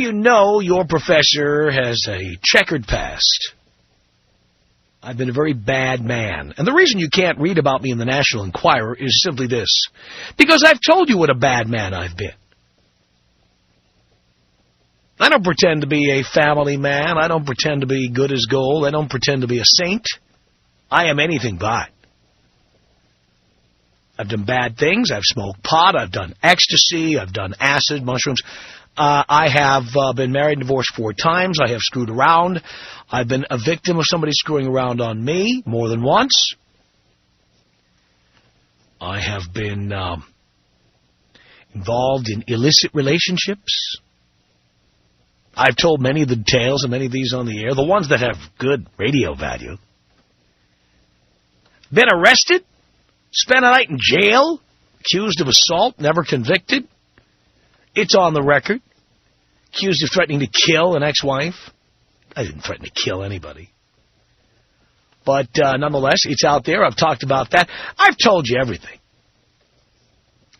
of you know your professor has a checkered past. I've been a very bad man. And the reason you can't read about me in the National Enquirer is simply this. Because I've told you what a bad man I've been. I don't pretend to be a family man. I don't pretend to be good as gold. I don't pretend to be a saint. I am anything but. I've done bad things. I've smoked pot. I've done ecstasy. I've done acid, mushrooms. I have been married and divorced 4 times. I have screwed around. I've been a victim of somebody screwing around on me more than once. I have been involved in illicit relationships. I've told many of the tales of many of these on the air, the ones that have good radio value. Been arrested, spent a night in jail, accused of assault, never convicted. It's on the record. Accused of threatening to kill an ex-wife. I didn't threaten to kill anybody. But nonetheless, it's out there. I've talked about that. I've told you everything.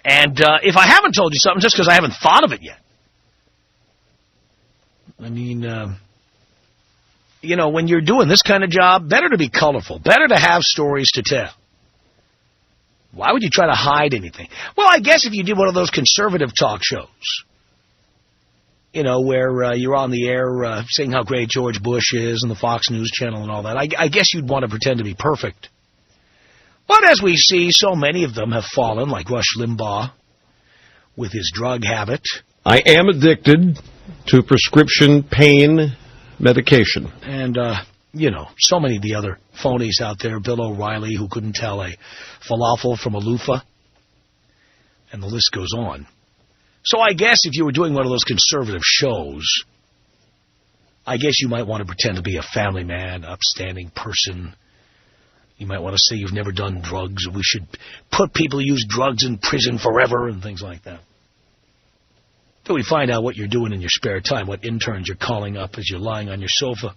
And if I haven't told you something, just because I haven't thought of it yet. I mean, you know, when you're doing this kind of job, better to be colorful. Better to have stories to tell. Why would you try to hide anything? Well, I guess if you did one of those conservative talk shows, you know, where you're on the air saying how great George Bush is and the Fox News Channel and all that, I guess you'd want to pretend to be perfect. But as we see, so many of them have fallen, like Rush Limbaugh with his drug habit. I am addicted to prescription pain medication. And, you know, so many of the other phonies out there, Bill O'Reilly, who couldn't tell a falafel from a loofah, and the list goes on. So I guess if you were doing one of those conservative shows, I guess you might want to pretend to be a family man, upstanding person. You might want to say you've never done drugs, or we should put people who use drugs in prison forever, and things like that. Till we find out what you're doing in your spare time, what interns you're calling up as you're lying on your sofa.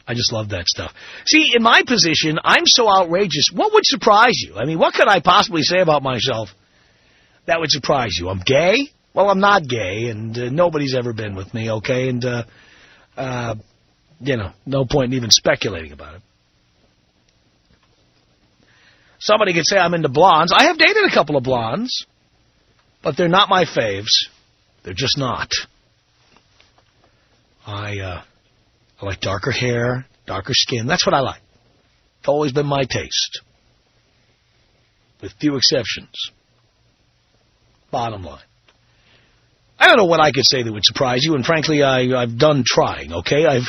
I just love that stuff. See, in my position, I'm so outrageous. What would surprise you? I mean, what could I possibly say about myself that would surprise you? I'm gay? Well, I'm not gay, and nobody's ever been with me, okay? And, you know, no point in even speculating about it. Somebody could say I'm into blondes. I have dated a couple of blondes, but they're not my faves. They're just not. I like darker hair, darker skin. That's what I like. It's always been my taste. With few exceptions. Bottom line. I don't know what I could say that would surprise you, and frankly, I've done trying, okay? I've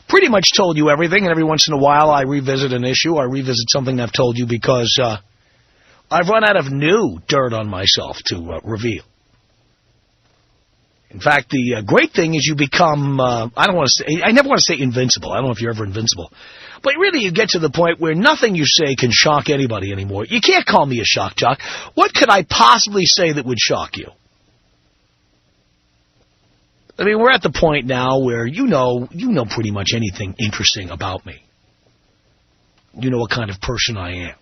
pretty much told you everything, and every once in a while I revisit an issue. I revisit something I've told you because I've run out of new dirt on myself to reveal. In fact, the great thing is you become, I never want to say invincible. I don't know if you're ever invincible. But really you get to the point where nothing you say can shock anybody anymore. You can't call me a shock jock. What could I possibly say that would shock you? I mean, we're at the point now where you know pretty much anything interesting about me. You know what kind of person I am.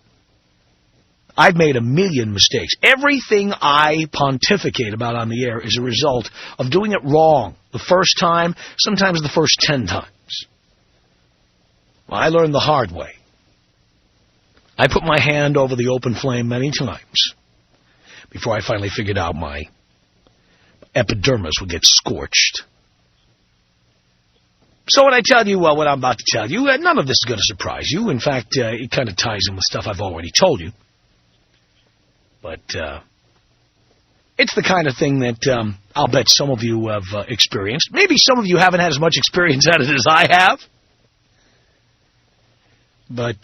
I've made a million mistakes. Everything I pontificate about on the air is a result of doing it wrong the first time, sometimes the first 10 times. Well, I learned the hard way. I put my hand over the open flame many times before I finally figured out my epidermis would get scorched. So when I tell you what I'm about to tell you, none of this is going to surprise you. In fact, it kind of ties in with stuff I've already told you. But it's the kind of thing that I'll bet some of you have experienced. Maybe some of you haven't had as much experience at it as I have. But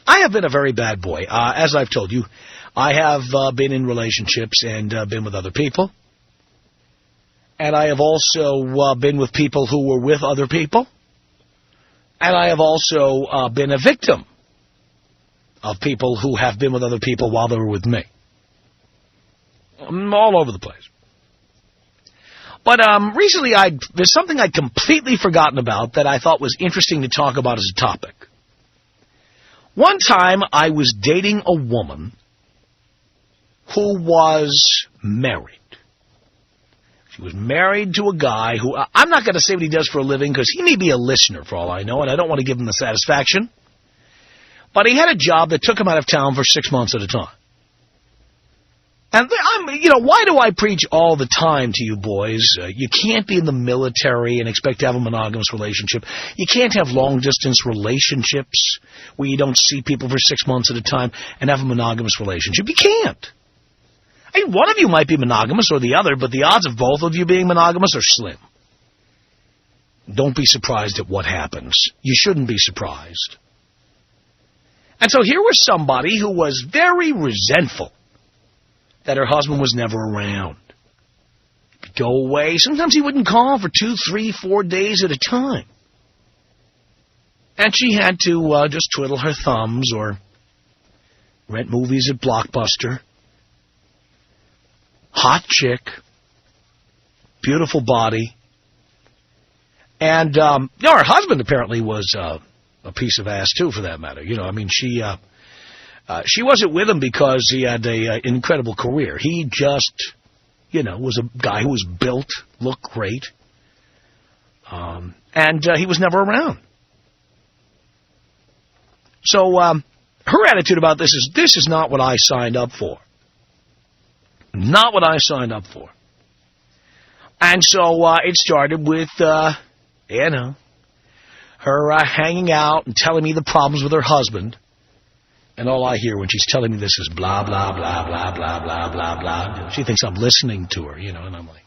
I have been a very bad boy. As I've told you, I have been in relationships and been with other people. And I have also been with people who were with other people. And I have also been a victim of people who have been with other people while they were with me. I'm all over the place. But recently, there's something I'd completely forgotten about that I thought was interesting to talk about as a topic. One time, I was dating a woman who was married. She was married to a guy who, I'm not going to say what he does for a living because he may be a listener for all I know, and I don't want to give him the satisfaction. But he had a job that took him out of town for 6 months at a time. And why do I preach all the time to you boys? You can't be in the military and expect to have a monogamous relationship. You can't have long-distance relationships where you don't see people for 6 months at a time and have a monogamous relationship. You can't. I mean, one of you might be monogamous or the other, but the odds of both of you being monogamous are slim. Don't be surprised at what happens. You shouldn't be surprised. And so here was somebody who was very resentful that her husband was never around. He'd go away. Sometimes he wouldn't call for 2, 3, 4 days at a time. And she had to just twiddle her thumbs or rent movies at Blockbuster. Hot chick. Beautiful body. And, her husband apparently was a piece of ass, too, for that matter. She wasn't with him because he had an incredible career. He just, was a guy who was built, looked great, and he was never around. So her attitude about this is not what I signed up for. Not what I signed up for. And so it started with, her hanging out and telling me the problems with her husband. And all I hear when she's telling me this is blah, blah, blah, blah, blah, blah, blah, blah. She thinks I'm listening to her, and I'm like,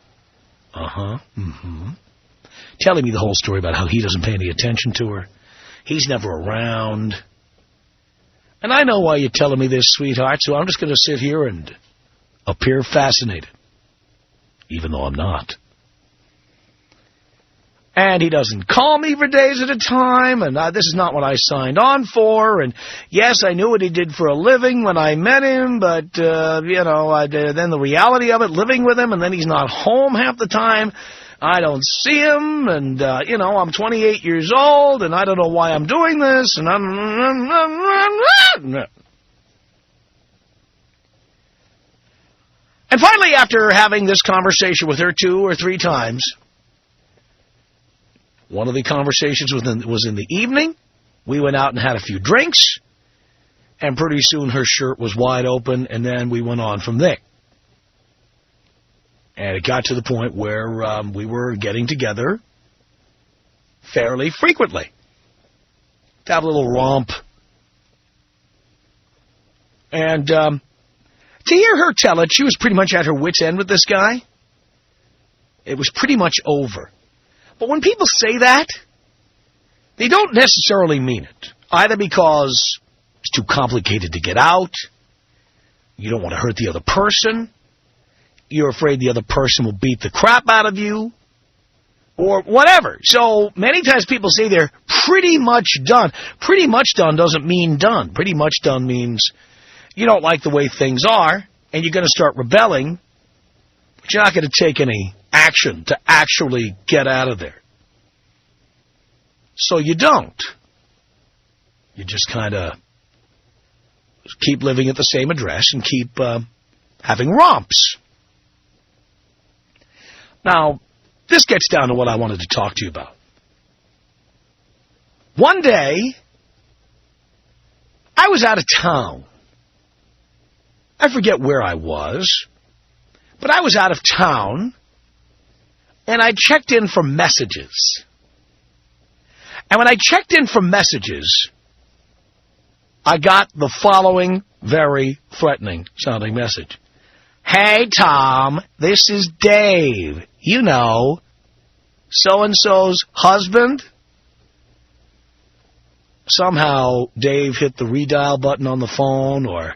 telling me the whole story about how he doesn't pay any attention to her. He's never around. And I know why you're telling me this, sweetheart, so I'm just going to sit here and appear fascinated, even though I'm not. And he doesn't call me for days at a time, and this is not what I signed on for. And yes, I knew what he did for a living when I met him, but, then the reality of it, living with him, and then he's not home half the time. I don't see him, and, I'm 28 years old, and I don't know why I'm doing this, and And finally, after having this conversation with her 2 or 3 times, one of the conversations was in the evening. We went out and had a few drinks, and pretty soon her shirt was wide open, and then we went on from there. And it got to the point where we were getting together fairly frequently to have a little romp. And to hear her tell it, she was pretty much at her wit's end with this guy. It was pretty much over. But when people say that, they don't necessarily mean it. Either because it's too complicated to get out, you don't want to hurt the other person, you're afraid the other person will beat the crap out of you, or whatever. So many times people say they're pretty much done. Pretty much done doesn't mean done. Pretty much done means you don't like the way things are, and you're going to start rebelling, but you're not going to take any action to actually get out of there. So you don't. You just kind of keep living at the same address and keep having romps. Now, this gets down to what I wanted to talk to you about. One day, I was out of town. I forget where I was, but I was out of town, and I checked in for messages. And when I checked in for messages, I got the following very threatening sounding message. Hey, Tom, this is Dave. You know, so-and-so's husband. Somehow Dave hit the redial button on the phone, or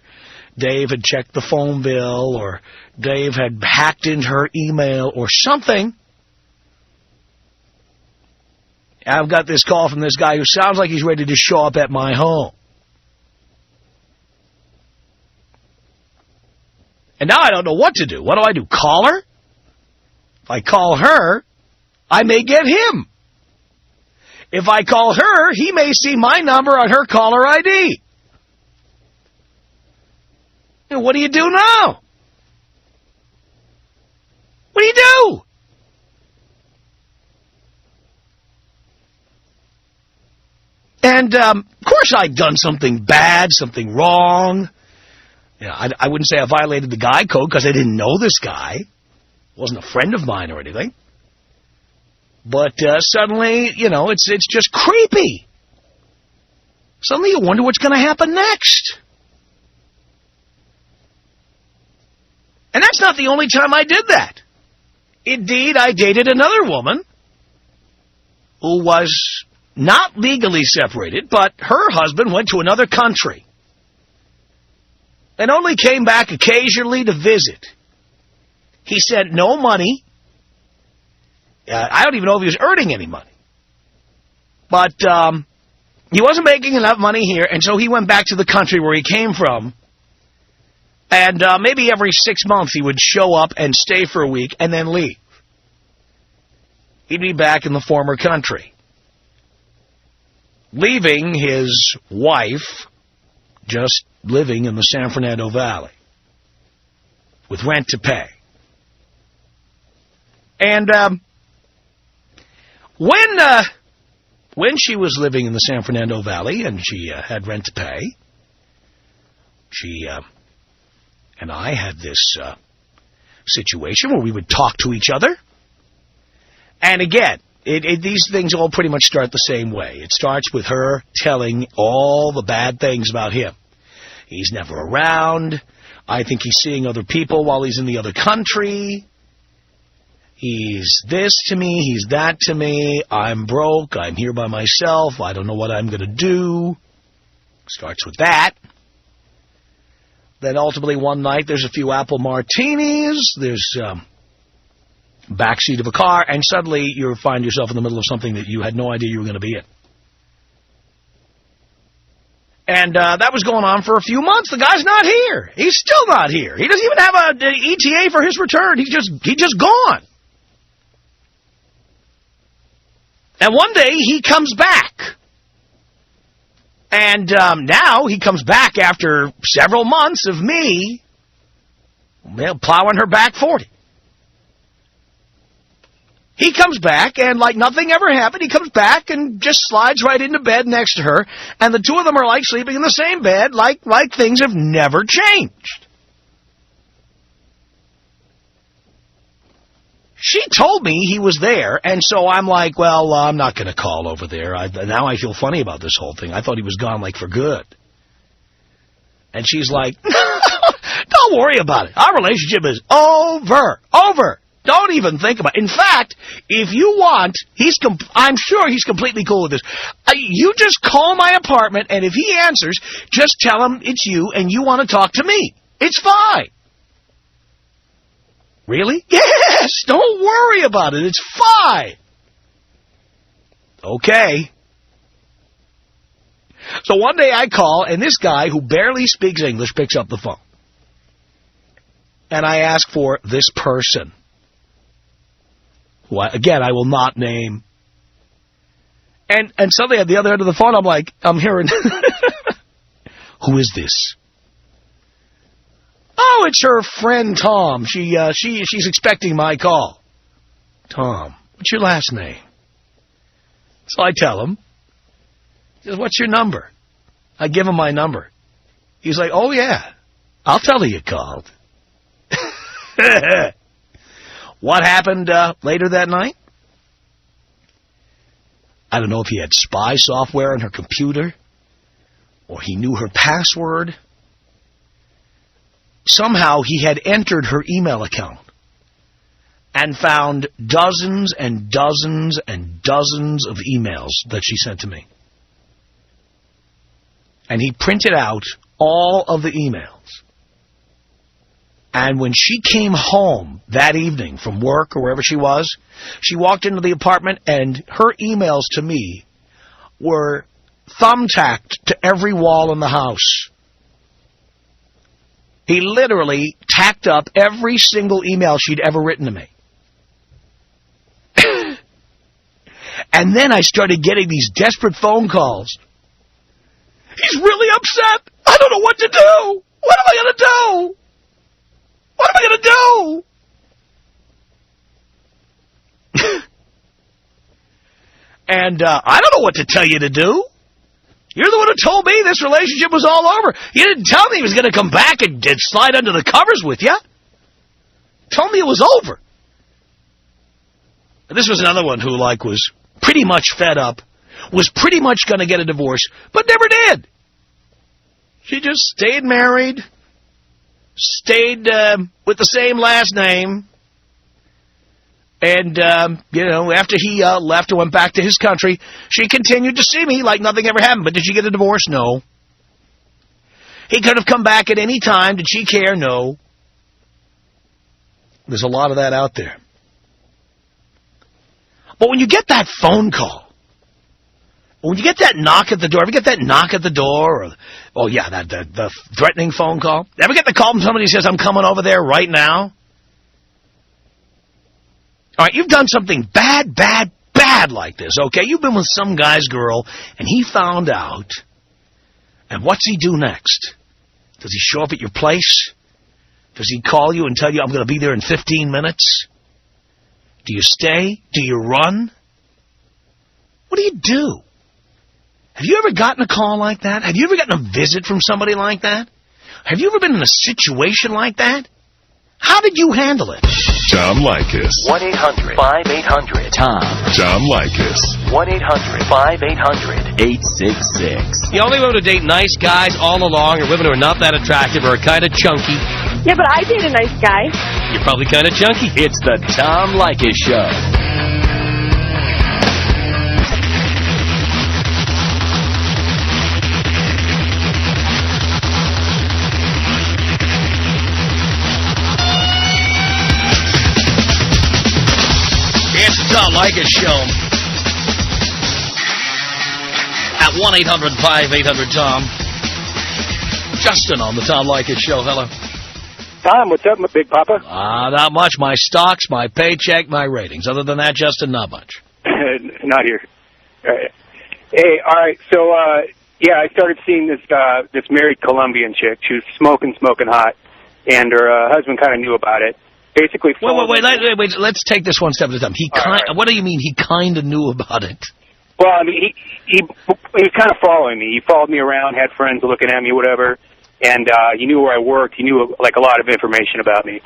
Dave had checked the phone bill, or Dave had hacked into her email, or something. I've got this call from this guy who sounds like he's ready to show up at my home. And now I don't know what to do. What do? Call her? If I call her, I may get him. If I call her, he may see my number on her caller ID. And what do you do now? What do you do? And, of course, I'd done something bad, something wrong. You know, I wouldn't say I violated the guy code because I didn't know this guy. Wasn't a friend of mine or anything. But suddenly, you know, it's just creepy. Suddenly you wonder what's going to happen next. And that's not the only time I did that. Indeed, I dated another woman who was not legally separated, but her husband went to another country and only came back occasionally to visit. He sent no money. I don't even know if he was earning any money. But he wasn't making enough money here, and so he went back to the country where he came from. And maybe every 6 months he would show up and stay for a week and then leave. He'd be back in the former country, leaving his wife just living in the San Fernando Valley with rent to pay. And when she was living in the San Fernando Valley and she had rent to pay, she and I had this situation where we would talk to each other. And again, these things all pretty much start the same way. It starts with her telling all the bad things about him. He's never around. I think he's seeing other people while he's in the other country. He's this to me, he's that to me. I'm broke, I'm here by myself, I don't know what I'm going to do. Starts with that. Then ultimately one night there's a few apple martinis, there's backseat of a car, and suddenly you find yourself in the middle of something that you had no idea you were going to be in. And that was going on for a few months. The guy's not here. He's still not here. He doesn't even have an ETA for his return. He's just gone. And one day he comes back. And now he comes back after several months of me plowing her back 40. He comes back, and like nothing ever happened, he comes back and just slides right into bed next to her, and the two of them are like sleeping in the same bed, like things have never changed. She told me he was there, and so I'm like, well, I'm not going to call over there. Now I feel funny about this whole thing. I thought he was gone, like, for good. And she's like, don't worry about it. Our relationship is over. Don't even think about it. In fact, if you want, I'm sure he's completely cool with this. You just call my apartment, and if he answers, just tell him it's you and you want to talk to me. It's fine. Really? Yes, don't worry about it. It's fine. Okay. So one day I call, and this guy who barely speaks English picks up the phone. And I ask for this person, who, again, I will not name. And suddenly at the other end of the phone, I'm like, I'm hearing, who is this? Oh, it's her friend Tom. She's expecting my call. Tom, what's your last name? So I tell him. He says, what's your number? I give him my number. He's like, oh, yeah, I'll tell her you called. What happened later that night? I don't know if he had spy software on her computer or he knew her password. Somehow he had entered her email account and found dozens and dozens and dozens of emails that she sent to me. And he printed out all of the emails. And when she came home that evening from work or wherever she was, she walked into the apartment and her emails to me were thumbtacked to every wall in the house. He literally tacked up every single email she'd ever written to me. And then I started getting these desperate phone calls. He's really upset. I don't know what to do. What am I going to do? What am I going to do? And I don't know what to tell you to do. You're the one who told me this relationship was all over. You didn't tell me he was going to come back and slide under the covers with you. Told me it was over. And this was another one who, like, was pretty much fed up, was pretty much going to get a divorce, but never did. She just stayed married, stayed with the same last name, and, after he left and went back to his country, she continued to see me like nothing ever happened. But did she get a divorce? No. He could have come back at any time. Did she care? No. There's a lot of that out there. But when you get that phone call, when you get that knock at the door, ever get that knock at the door? Or, the threatening phone call? Ever get the call from somebody who says, I'm coming over there right now? All right, you've done something bad like this, okay? You've been with some guy's girl, and he found out. And what's he do next? Does he show up at your place? Does he call you and tell you, I'm going to be there in 15 minutes? Do you stay? Do you run? What do you do? Have you ever gotten a call like that? Have you ever gotten a visit from somebody like that? Have you ever been in a situation like that? How did you handle it? Tom Leykis. 1-800-5800-TOM. Tom Leykis. 1-800-5800-866. The only women who date nice guys all along are women who are not that attractive or are kind of chunky. Yeah, but I date a nice guy. You're probably kind of chunky. It's the Tom Leykis Show. Tom Leykis Show at 1-800-5800-TOM. Justin on the Tom Leykis Show. Hello. Tom, what's up, my big papa? Not much. My stocks, my paycheck, my ratings. Other than that, Justin, not much. Not here. Hey, all right. So, I started seeing this married Colombian chick. She was smoking hot, and her husband kind of knew about it. Basically, wait. Let's take this one step at a time. What do you mean he kind of knew about it? Well, I mean, he was kind of following me. He followed me around, had friends looking at me, whatever, and he knew where I worked. He knew like a lot of information about me.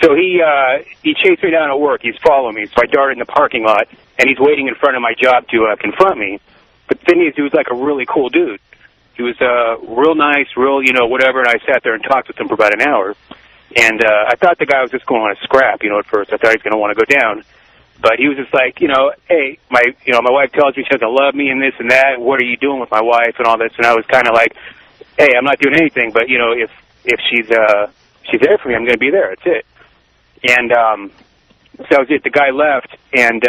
So he chased me down at work. He's following me. So I darted in the parking lot, and he's waiting in front of my job to confront me. But the thing is, he was like a really cool dude. He was real nice, real whatever. And I sat there and talked with him for about an hour. And I thought the guy was just going on a scrap, at first. I thought he was going to want to go down. But he was just like, hey, my wife tells me she doesn't love me and this and that. What are you doing with my wife and all this? And I was kind of like, hey, I'm not doing anything. But, if she's there for me, I'm going to be there. That's it. And so that was it. The guy left. And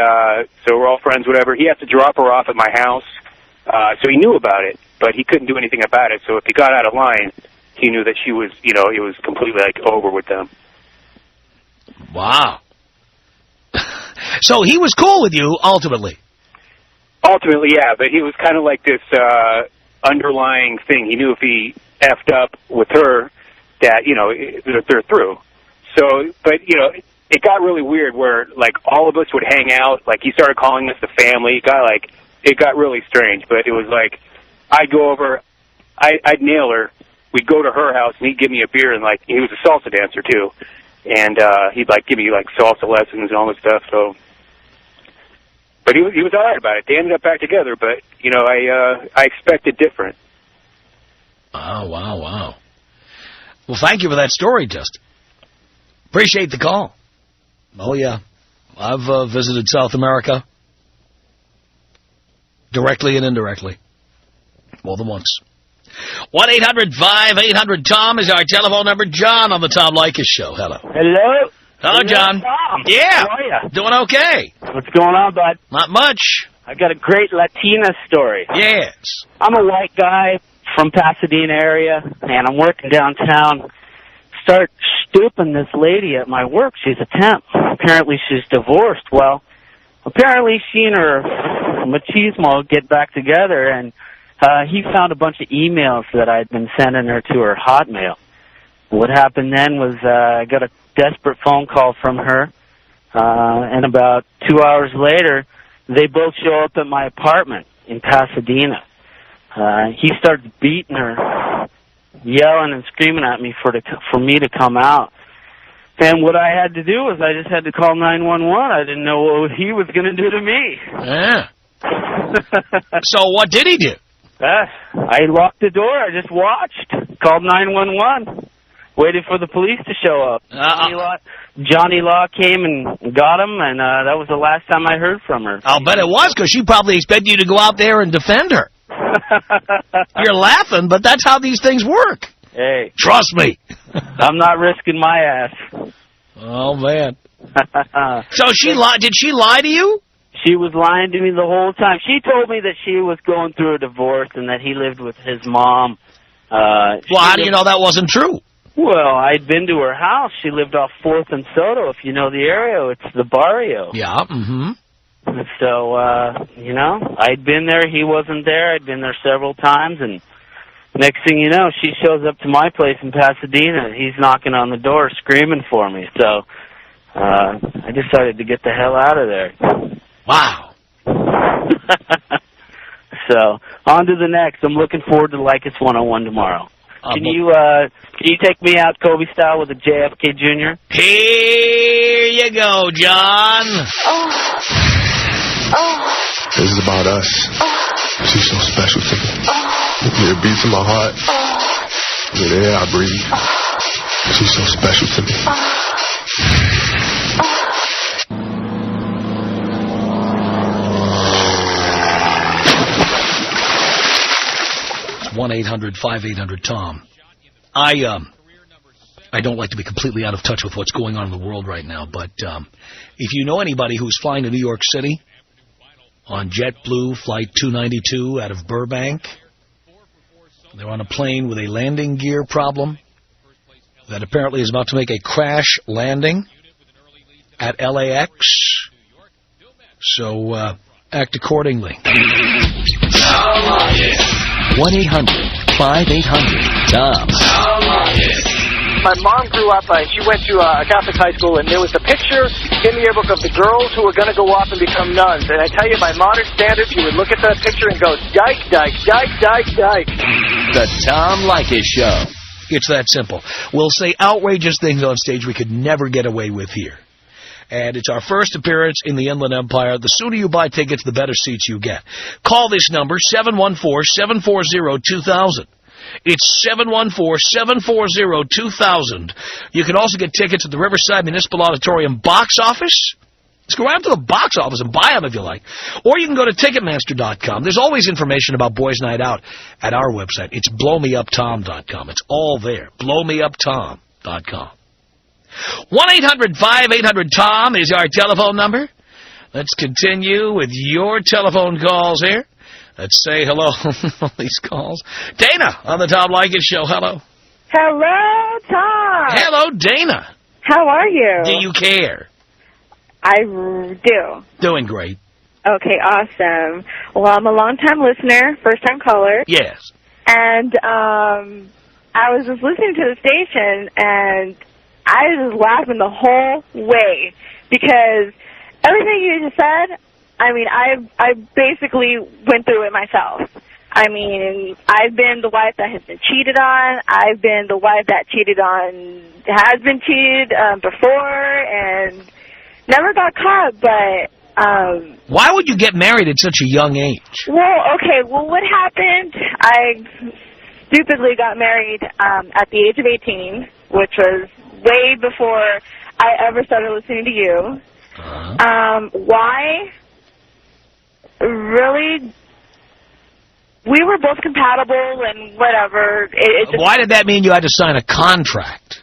so we're all friends, whatever. He has to drop her off at my house. So he knew about it, but he couldn't do anything about it. So if he got out of line, he knew that she was, it was completely, over with them. Wow. So he was cool with you, ultimately? Ultimately, yeah, but he was kind of like this underlying thing. He knew if he effed up with her that, they're through. So, but, it got really weird where, all of us would hang out. He started calling us the family. It got really strange, but it was I'd go over, I'd nail her. We'd go to her house, and he'd give me a beer, and, he was a salsa dancer, too. And he'd, give me, salsa lessons and all this stuff, so. But he was all right about it. They ended up back together, but, I expected different. Oh, wow. Well, thank you for that story, Justin. Appreciate the call. Oh, yeah. I've visited South America. Directly and indirectly. More than once. 1-800-5800-TOM is our telephone number. John on the Tom Leykis Show. Hello. Hello. Hello, John. Tom. Yeah. How are you? Doing okay. What's going on, bud? Not much. I got a great Latina story. Yes. I'm a white guy from Pasadena area, and I'm working downtown. Start stooping this lady at my work. She's a temp. Apparently she's divorced. Well, apparently she and her machismo get back together, and he found a bunch of emails that I'd been sending her to her Hotmail. What happened then was I got a desperate phone call from her, and about 2 hours later, they both show up at my apartment in Pasadena. He starts beating her, yelling and screaming at me for me to come out. And what I had to do was I just had to call 911. I didn't know what he was going to do to me. Yeah. So what did he do? I locked the door. I just watched. Called 911. Waited for the police to show up. Johnny Law came and got him, and that was the last time I heard from her. I'll bet it was, because she probably expected you to go out there and defend her. You're laughing, but that's how these things work. Hey. Trust me. I'm not risking my ass. Oh, man. So did she lie to you? She was lying to me the whole time. She told me that she was going through a divorce and that he lived with his mom. Well, how do you know that wasn't true? Well, I'd been to her house. She lived off 4th and Soto. If you know the area, it's the barrio. Yeah, mm-hmm. So, I'd been there. He wasn't there. I'd been there several times, and next thing you know, she shows up to my place in Pasadena. He's knocking on the door, screaming for me. So, I decided to get the hell out of there. Wow. So, on to the next. I'm looking forward to Leykis 101 tomorrow. Can you take me out Kobe style with a JFK Jr.? Here you go, John. This is about us. She's so special to me. Yeah, it beats in my heart. Yeah, the air I breathe. She's so special to me. 1-800-5800-TOM. I don't like to be completely out of touch with what's going on in the world right now, but if you know anybody who's flying to New York City on JetBlue Flight 292 out of Burbank, they're on a plane with a landing gear problem that apparently is about to make a crash landing at LAX. So act accordingly. 1-800-5800-TOM. My mom grew up, she went to a Catholic high school, and there was a picture in the yearbook of the girls who were going to go off and become nuns. And I tell you, by modern standards, you would look at that picture and go, yike, yike, yike, yike, yike. The Tom Leykis Show. It's that simple. We'll say outrageous things on stage we could never get away with here. And it's our first appearance in the Inland Empire. The sooner you buy tickets, the better seats you get. Call this number, 714-740-2000. It's 714-740-2000. You can also get tickets at the Riverside Municipal Auditorium box office. Just go out to the box office and buy them if you like. Or you can go to Ticketmaster.com. There's always information about Boys Night Out at our website. It's blowmeuptom.com. It's all there. blowmeuptom.com. 1-800-5800-TOM is our telephone number. Let's continue with your telephone calls here. Let's say hello on these calls. Dana on the Tom Leykis Show. Hello. Hello, Tom. Hello, Dana. How are you? Do you care? I do. Doing great. Okay, awesome. Well, I'm a long-time listener, first-time caller. Yes. And I was just listening to the station, and I was just laughing the whole way because everything you just said, I mean, I basically went through it myself. I mean, I've been the wife that has been cheated on. I've been the wife that has been cheated before and never got caught, but... why would you get married at such a young age? Well, okay, what happened, I stupidly got married at the age of 18, which was way before I ever started listening to you. Why? Really? We were both compatible and whatever. Why did that mean you had to sign a contract?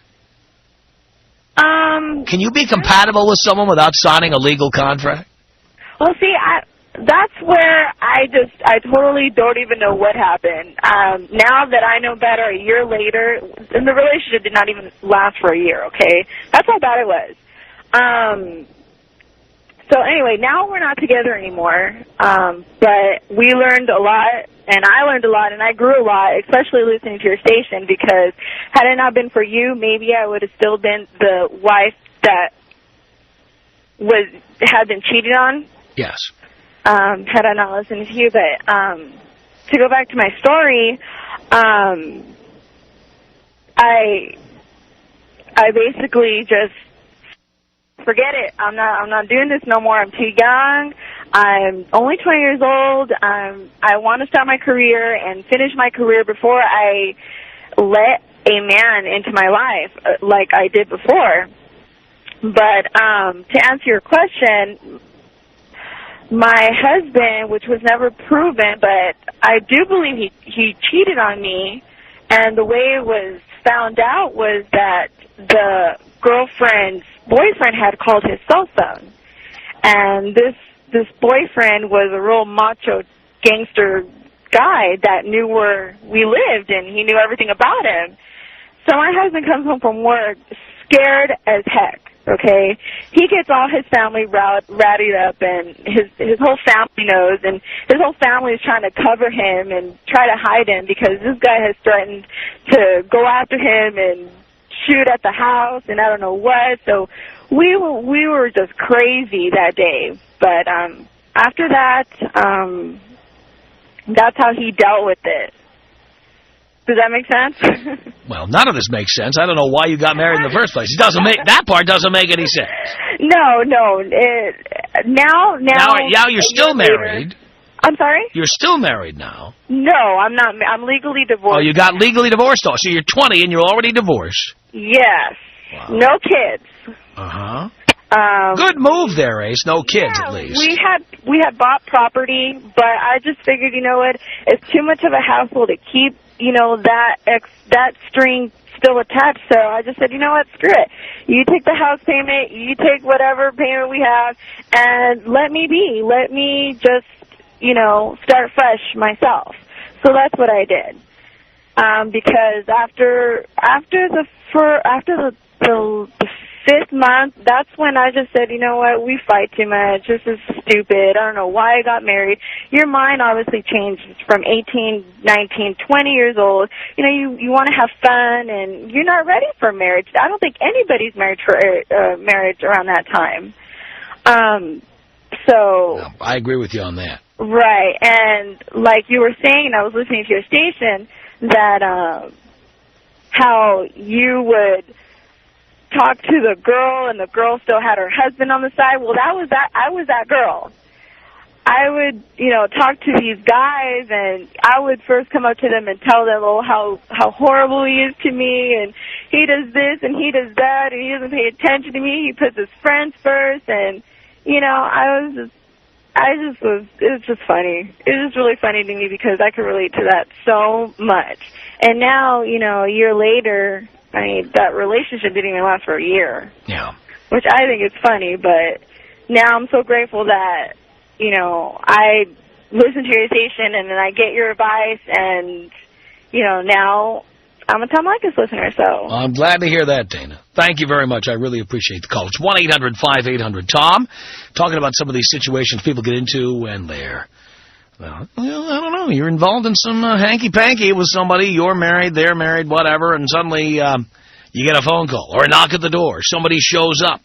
Can you be compatible with someone without signing a legal contract? Well, see, that's where I totally don't even know what happened. Now that I know better, a year later, and the relationship did not even last for a year, okay? That's how bad it was. So anyway, now we're not together anymore, but we learned a lot, and I learned a lot, and I grew a lot, especially listening to your station, because had it not been for you, maybe I would have still been the wife that had been cheated on. Yes. had I not listened to you. But to go back to my story, I basically just forget it. I'm not doing this no more. I'm too young. I'm only 20 years old. I want to start my career and finish my career before I let a man into my life like I did before. But to answer your question, my husband, which was never proven, but I do believe he cheated on me, and the way it was found out was that the girlfriend's boyfriend had called his cell phone, and this boyfriend was a real macho gangster guy that knew where we lived, and he knew everything about him. So my husband comes home from work scared as heck. Okay, he gets all his family ratted up, and his whole family knows, and his whole family is trying to cover him and try to hide him because this guy has threatened to go after him and shoot at the house and I don't know what. So we were just crazy that day. But after that, that's how he dealt with it. Does that make sense? Well, none of this makes sense. I don't know why you got married in the first place. That part doesn't make any sense. No. Now you're still married. I'm sorry? You're still married now. No, I'm not. I'm legally divorced. Oh, you got legally divorced? So you're 20 and you're already divorced? Yes. Wow. No kids. Uh-huh. Good move there, Ace. No kids, at least. We had bought property, but I just figured, you know what, it's too much of a hassle to keep, that string still attached. So I just said, you know what, screw it. You take the house payment, you take whatever payment we have, and let me be. Let me just, start fresh myself. So that's what I did. Because after the 5th month, that's when I just said, you know what, we fight too much. This is stupid. I don't know why I got married. Your mind obviously changes from 18, 19, 20 years old. You want to have fun, and you're not ready for marriage. I don't think anybody's married for marriage around that time. So I agree with you on that. Right, and like you were saying, I was listening to your station, that how you would talk to the girl, and the girl still had her husband on the side. Well, I was that girl. I would, talk to these guys, and I would first come up to them and tell them, how horrible he is to me, and he does this and he does that, and he doesn't pay attention to me. He puts his friends first, and it was just funny. It was just really funny to me because I could relate to that so much. And now, a year later, that relationship didn't even last for a year. Yeah. Which I think is funny, but now I'm so grateful that, I listen to your station and then I get your advice, and, now I'm a Tom Leykis listener, so. I'm glad to hear that, Dana. Thank you very much. I really appreciate the call. It's 1-800-5800-TOM. Talking about some of these situations people get into when they're, I don't know, you're involved in some hanky-panky with somebody, you're married, they're married, whatever, and suddenly you get a phone call or a knock at the door. Somebody shows up.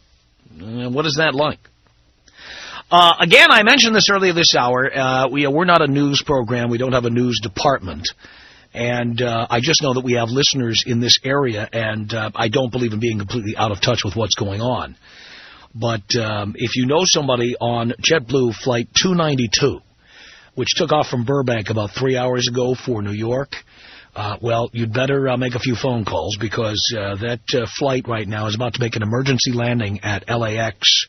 What is that like? Again, I mentioned this earlier this hour. We're not a news program. We don't have a news department. And I just know that we have listeners in this area, and I don't believe in being completely out of touch with what's going on. But if you know somebody on JetBlue Flight 292, which took off from Burbank about 3 hours ago for New York, well, you'd better make a few phone calls, because that flight right now is about to make an emergency landing at LAX.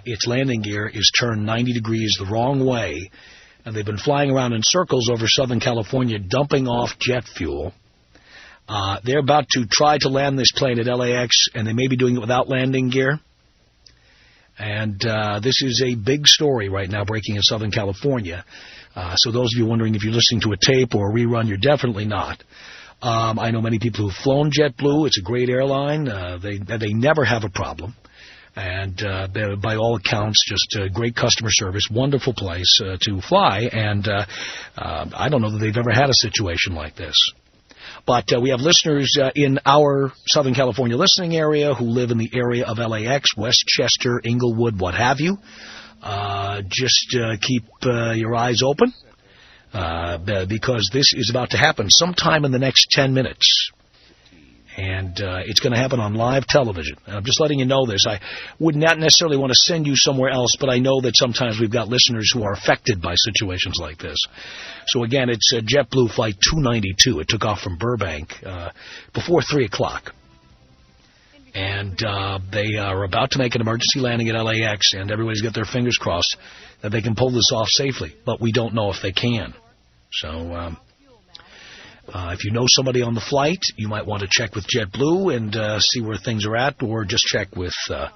Its landing gear is turned 90 degrees the wrong way, and they've been flying around in circles over Southern California, dumping off jet fuel. They're about to try to land this plane at LAX, and they may be doing it without landing gear. And this is a big story right now breaking in Southern California. So those of you wondering if you're listening to a tape or a rerun, you're definitely not. I know many people who've flown JetBlue. It's a great airline. They never have a problem. And by all accounts, just great customer service, wonderful place to fly. And I don't know that they've ever had a situation like this. But we have listeners in our Southern California listening area who live in the area of LAX, Westchester, Inglewood, what have you. Just keep your eyes open because this is about to happen sometime in the next 10 minutes. And it's going to happen on live television. And I'm just letting you know this. I would not necessarily want to send you somewhere else, but I know that sometimes we've got listeners who are affected by situations like this. So, again, it's JetBlue Flight 292. It took off from Burbank before 3 o'clock. And they are about to make an emergency landing at LAX, and everybody's got their fingers crossed that they can pull this off safely. But we don't know if they can. So if you know somebody on the flight, you might want to check with JetBlue and see where things are at, or just check with click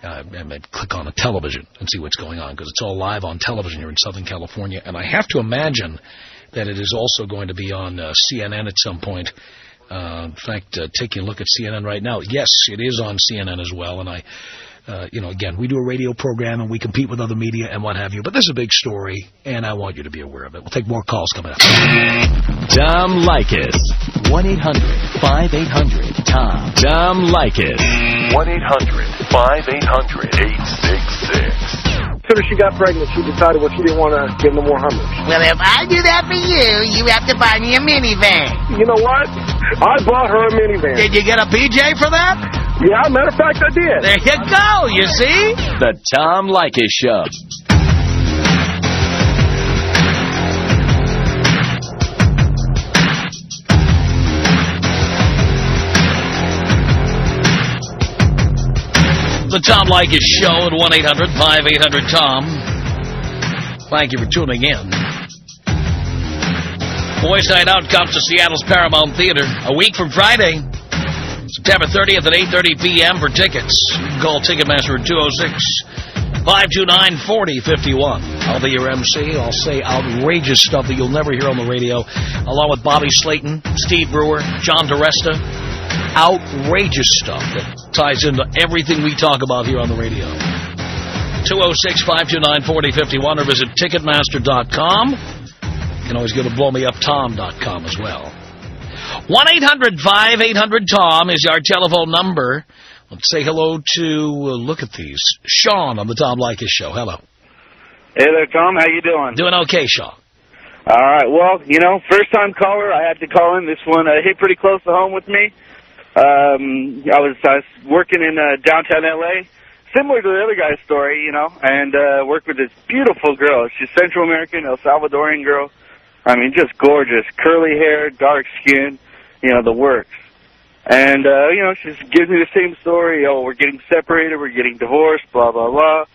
on a television and see what's going on, because it's all live on television here in Southern California. And I have to imagine that it is also going to be on CNN at some point. In fact, taking a look at CNN right now, yes, it is on CNN as well. And again, we do a radio program and we compete with other media and what have you. But this is a big story, and I want you to be aware of it. We'll take more calls coming up. Tom Leykis. 1-800-5800-TOM. Tom Leykis. 1-800-5800-866. As soon as she got pregnant, she decided she didn't want to get no more Hummers. Well, if I do that for you, you have to buy me a minivan. You know what? I bought her a minivan. Did you get a PJ for that? Yeah, matter of fact, I did. There you go, you see? The Tom Leykis Show. The Tom Leykis Show at 1-800-5800-TOM. Thank you for tuning in. Boys Night Out comes to Seattle's Paramount Theater a week from Friday, September 30th at 8:30 p.m. for tickets. You can call Ticketmaster at 206-529-4051. I'll be your MC. I'll say outrageous stuff that you'll never hear on the radio, along with Bobby Slayton, Steve Brewer, John DeResta. Outrageous stuff that ties into everything we talk about here on the radio. 206-529-4051 or visit Ticketmaster.com. You can always go to blowmeuptom.com as well. 1-800-5800-TOM is our telephone number. Let's say hello to, look at these, Sean on the Tom Leykis Show. Hello. Hey there, Tom. How you doing? Doing okay, Sean. All right. Well, first-time caller. I had to call in. This one hit pretty close to home with me. I was working in downtown L.A., similar to the other guy's story, and worked with this beautiful girl. She's Central American, El Salvadorian girl. I mean, just gorgeous. Curly hair, dark skin, the works. And, she gives me the same story. Oh, we're getting separated, we're getting divorced, blah, blah, blah.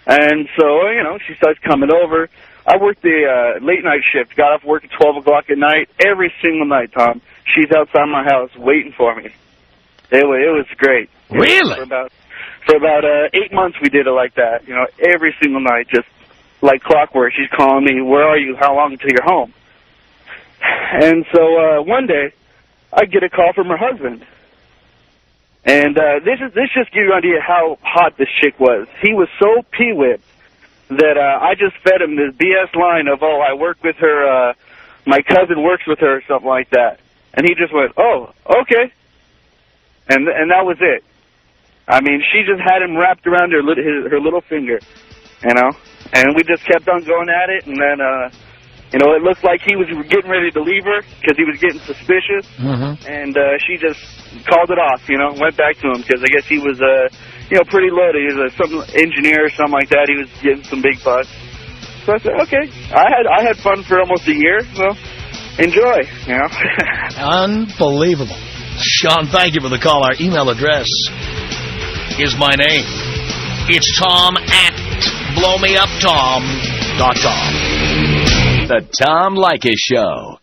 And so, she starts coming over. I worked the late-night shift, got off work at 12 o'clock at night, every single night, Tom. She's outside my house waiting for me. It was great. Really? For about 8 months we did it like that. Every single night, just like clockwork. She's calling me, where are you? How long until you're home? And so one day, I get a call from her husband. And this just gives you an idea how hot this chick was. He was so pee-whipped that I just fed him this BS line of, I work with her, my cousin works with her, or something like that. And he just went, oh, okay. And that was it. I mean, she just had him wrapped around her little finger, And we just kept on going at it, and then, it looked like he was getting ready to leave her because he was getting suspicious. Mm-hmm. And she just called it off, went back to him because I guess he was, pretty loaded. He was some engineer or something like that. He was getting some big bucks. So I said, okay. I had fun for almost a year, so enjoy, Unbelievable. Sean, thank you for the call. Our email address is my name. It's Tom@blowmeuptom.com. The Tom Leykis Show.